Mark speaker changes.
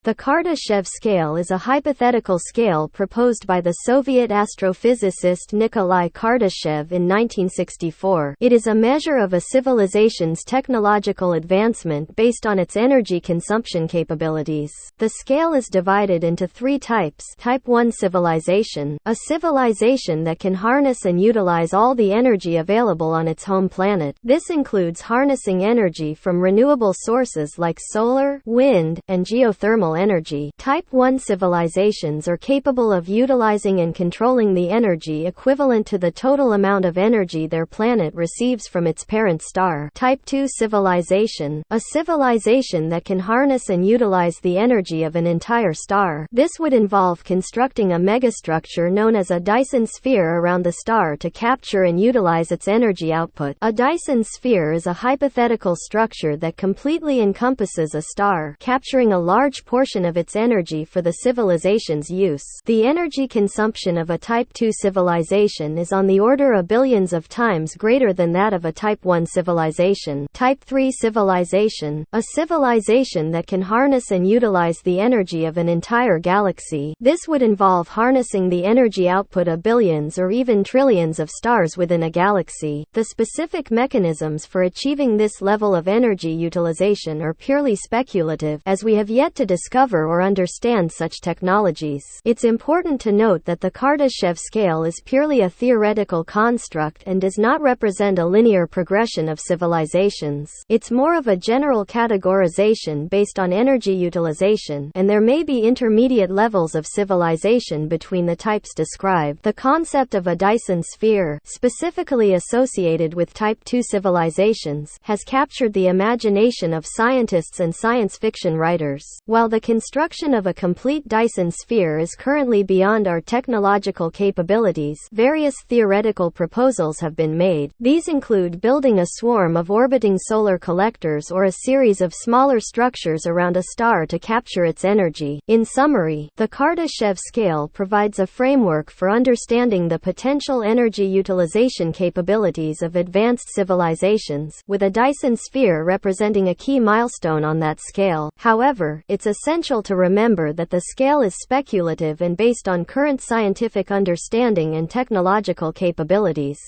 Speaker 1: The Kardashev scale is a hypothetical scale proposed by the Soviet astrophysicist Nikolai Kardashev in 1964. It is a measure of a civilization's technological advancement based on its energy consumption capabilities. The scale is divided into three types. Type 1 civilization, a civilization that can harness and utilize all the energy available on its home planet. This includes harnessing energy from renewable sources like solar, wind, and geothermal energy. Type 1 civilizations are capable of utilizing and controlling the energy equivalent to the total amount of energy their planet receives from its parent star. Type 2 civilization, a civilization that can harness and utilize the energy of an entire star. This would involve constructing a megastructure known as a Dyson sphere around the star to capture and utilize its energy output. A Dyson sphere is a hypothetical structure that completely encompasses a star, capturing a large portion of its energy for the civilization's use. The energy consumption of a Type 2 civilization is on the order of billions of times greater than that of a Type 1 civilization. Type 3 civilization, a civilization that can harness and utilize the energy of an entire galaxy. This would involve harnessing the energy output of billions or even trillions of stars within a galaxy. The specific mechanisms for achieving this level of energy utilization are purely speculative, as we have yet to discover or understand such technologies. It's important to note that the Kardashev scale is purely a theoretical construct and does not represent a linear progression of civilizations. It's more of a general categorization based on energy utilization, and there may be intermediate levels of civilization between the types described. The concept of a Dyson sphere, specifically associated with Type 2 civilizations, has captured the imagination of scientists and science fiction writers. While the construction of a complete Dyson sphere is currently beyond our technological capabilities, various theoretical proposals have been made. These include building a swarm of orbiting solar collectors or a series of smaller structures around a star to capture its energy. In summary, the Kardashev scale provides a framework for understanding the potential energy utilization capabilities of advanced civilizations, with a Dyson sphere representing a key milestone on that scale. However, it's essential to remember that the scale is speculative and based on current scientific understanding and technological capabilities.